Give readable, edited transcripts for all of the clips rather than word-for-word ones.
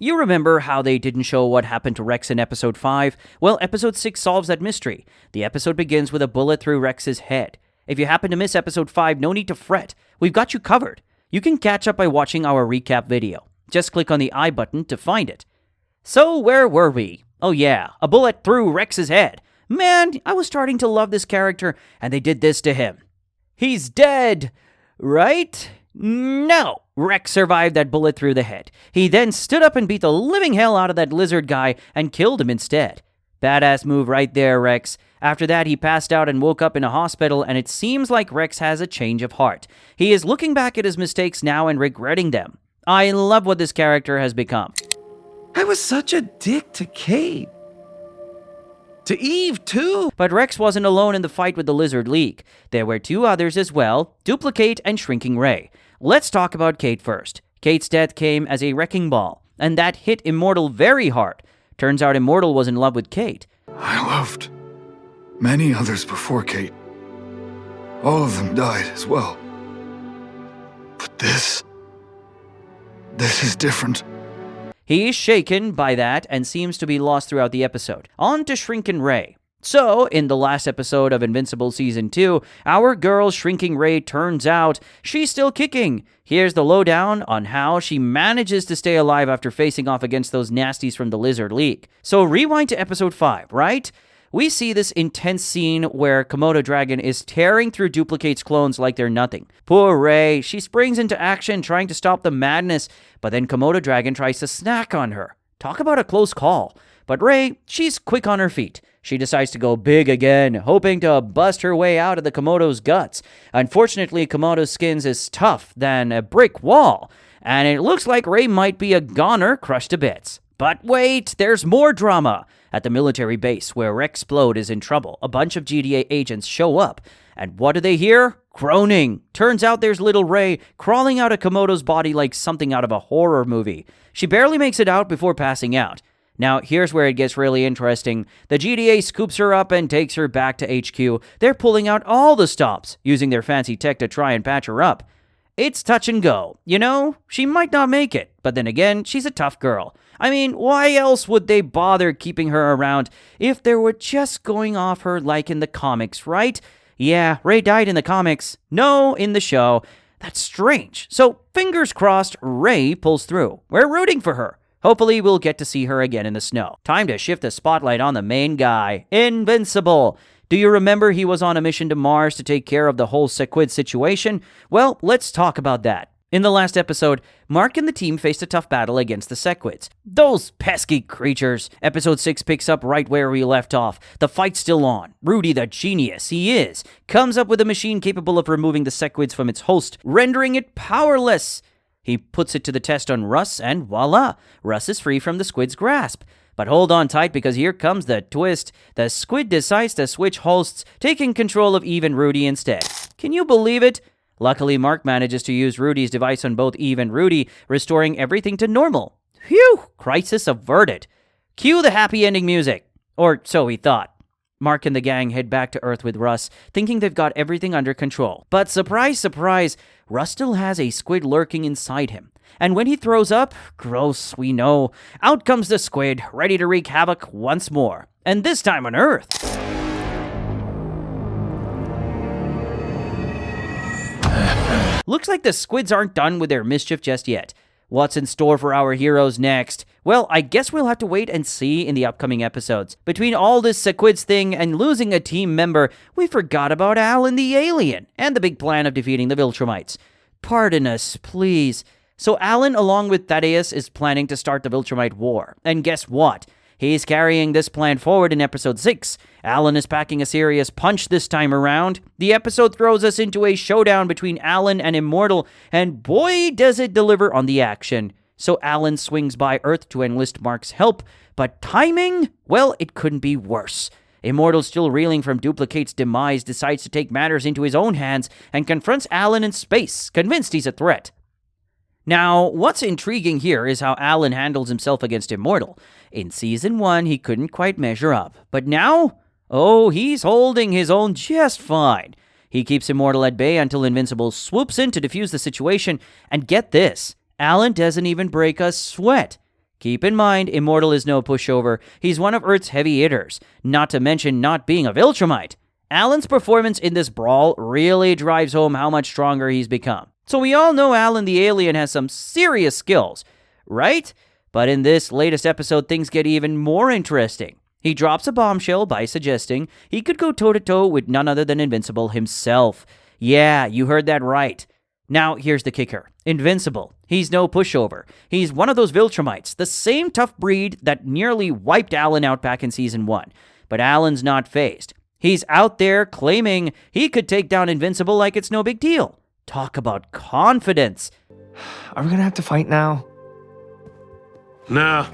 You remember how they didn't show what happened to Rex in episode 5? Well, episode 6 solves that mystery. The episode begins with a bullet through Rex's head. If you happen to miss episode 5, no need to fret. We've got you covered. You can catch up by watching our recap video. Just click on the I button to find it. So where were we? Oh yeah, a bullet through Rex's head. Man, I was starting to love this character, and they did this to him. He's dead, right? No. Rex survived that bullet through the head. He then stood up and beat the living hell out of that lizard guy and killed him instead. Badass move right there, Rex. After that, he passed out and woke up in a hospital, and it seems like Rex has a change of heart. He is looking back at his mistakes now and regretting them. I love what this character has become. I was such a dick to Kate. To Eve, too. But Rex wasn't alone in the fight with the Lizard League. There were two others as well, Duplicate and Shrinking Ray. Let's talk about Kate first. Kate's death came as a wrecking ball, and that hit Immortal very hard. Turns out Immortal was in love with Kate. I loved many others before Kate. All of them died as well. But this is different. He is shaken by that and seems to be lost throughout the episode. On to Shrinking Ray. So, in the last episode of Invincible Season 2, our girl Shrinking Ray turns out she's still kicking. Here's the lowdown on how she manages to stay alive after facing off against those nasties from the Lizard League. So rewind to episode 5, right? We see this intense scene where Komodo Dragon is tearing through Duplicate's clones like they're nothing. Poor Ray, she springs into action trying to stop the madness, but then Komodo Dragon tries to snack on her. Talk about a close call. But Ray, she's quick on her feet. She decides to go big again, hoping to bust her way out of the Komodo's guts. Unfortunately, Komodo's skin's is tough than a brick wall, and it looks like Ray might be a goner crushed to bits. But wait, there's more drama. At the military base where Rexplode is in trouble, a bunch of GDA agents show up. And what do they hear? Groaning. Turns out there's little Ray crawling out of Komodo's body like something out of a horror movie. She barely makes it out before passing out. Now, here's where it gets really interesting. The GDA scoops her up and takes her back to HQ. They're pulling out all the stops, using their fancy tech to try and patch her up. It's touch and go. You know, she might not make it, but then again, she's a tough girl. I mean, why else would they bother keeping her around if they were just going off her like in the comics, right? Yeah, Ray died in the comics. No, in the show. That's strange. So, fingers crossed, Ray pulls through. We're rooting for her. Hopefully, we'll get to see her again in the snow. Time to shift the spotlight on the main guy, Invincible. Do you remember he was on a mission to Mars to take care of the whole Sequid situation? Well, let's talk about that. In the last episode, Mark and the team faced a tough battle against the Sequids. Those pesky creatures. Episode 6 picks up right where we left off. The fight's still on. Rudy, the genius he is, comes up with a machine capable of removing the Sequids from its host, rendering it powerless. He puts it to the test on Russ, and voila, Russ is free from the squid's grasp. But hold on tight, because here comes the twist. The squid decides to switch hosts, taking control of Eve and Rudy instead. Can you believe it? Luckily, Mark manages to use Rudy's device on both Eve and Rudy, restoring everything to normal. Phew! Crisis averted. Cue the happy ending music. Or so he thought. Mark and the gang head back to Earth with Russ, thinking they've got everything under control. But surprise, surprise, Russ still has a squid lurking inside him. And when he throws up, gross, we know, out comes the squid, ready to wreak havoc once more. And this time on Earth. Looks like the squids aren't done with their mischief just yet. What's in store for our heroes next? Well, I guess we'll have to wait and see in the upcoming episodes. Between all this Sequids thing and losing a team member, we forgot about Alan the alien and the big plan of defeating the Viltrumites. Pardon us, please. So Alan, along with Thaddeus, is planning to start the Viltrumite War. And guess what? He's carrying this plan forward in episode 6. Alan is packing a serious punch this time around. The episode throws us into a showdown between Alan and Immortal, and boy does it deliver on the action. So Alan swings by Earth to enlist Mark's help, but timing? Well, it couldn't be worse. Immortal, still reeling from Duplicate's demise, decides to take matters into his own hands and confronts Alan in space, convinced he's a threat. Now, what's intriguing here is how Alan handles himself against Immortal. In Season 1, he couldn't quite measure up. But now? Oh, he's holding his own just fine. He keeps Immortal at bay until Invincible swoops in to defuse the situation. And get this, Alan doesn't even break a sweat. Keep in mind, Immortal is no pushover. He's one of Earth's heavy hitters, not to mention not being a Viltrumite. Alan's performance in this brawl really drives home how much stronger he's become. So we all know Alan the alien has some serious skills, right? But in this latest episode, things get even more interesting. He drops a bombshell by suggesting he could go toe-to-toe with none other than Invincible himself. Yeah, you heard that right. Now, here's the kicker. Invincible. He's no pushover. He's one of those Viltrumites, the same tough breed that nearly wiped Alan out back in Season 1. But Alan's not fazed. He's out there claiming he could take down Invincible like it's no big deal. Talk about confidence. Are we gonna have to fight now? Nah,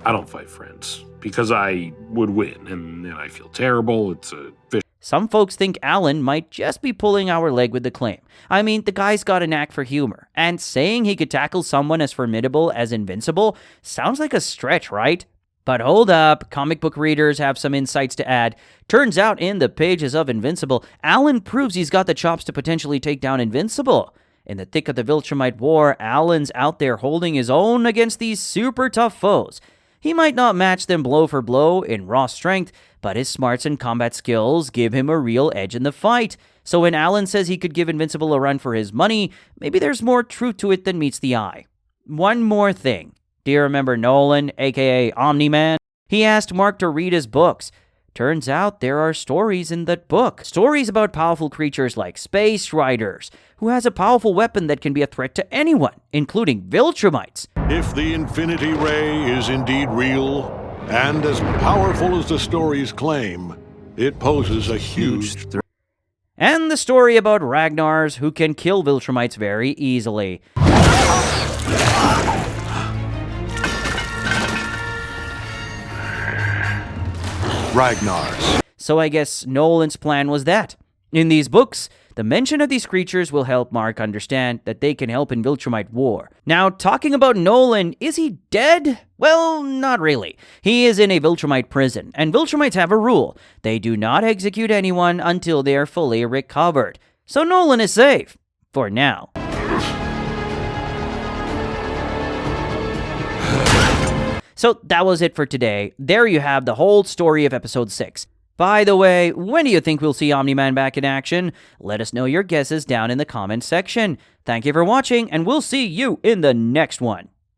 I don't fight friends. Because I would win, and then I feel terrible. It's a fish. Some folks think Alan might just be pulling our leg with the claim. I mean, the guy's got a knack for humor, and saying he could tackle someone as formidable as Invincible sounds like a stretch, right? But hold up, comic book readers have some insights to add. Turns out in the pages of Invincible, Alan proves he's got the chops to potentially take down Invincible. In the thick of the Viltrumite War, Alan's out there holding his own against these super tough foes. He might not match them blow for blow in raw strength, but his smarts and combat skills give him a real edge in the fight. So when Alan says he could give Invincible a run for his money, maybe there's more truth to it than meets the eye. One more thing. Do you remember Nolan, aka Omni-Man? He asked Mark to read his books. Turns out there are stories in that book. Stories about powerful creatures like Space Riders, who has a powerful weapon that can be a threat to anyone, including Viltrumites. If the Infinity Ray is indeed real, and as powerful as the stories claim, it poses a huge threat. And the story about Ragnars, who can kill Viltrumites very easily. Ragnars. So I guess Nolan's plan was that. In these books, the mention of these creatures will help Mark understand that they can help in Viltrumite War. Now, talking about Nolan, is he dead? Well, not really. He is in a Viltrumite prison, and Viltrumites have a rule. They do not execute anyone until they are fully recovered. So Nolan is safe. For now. So that was it for today. There you have the whole story of episode 6. By the way, when do you think we'll see Omni-Man back in action? Let us know your guesses down in the comments section. Thank you for watching, and we'll see you in the next one.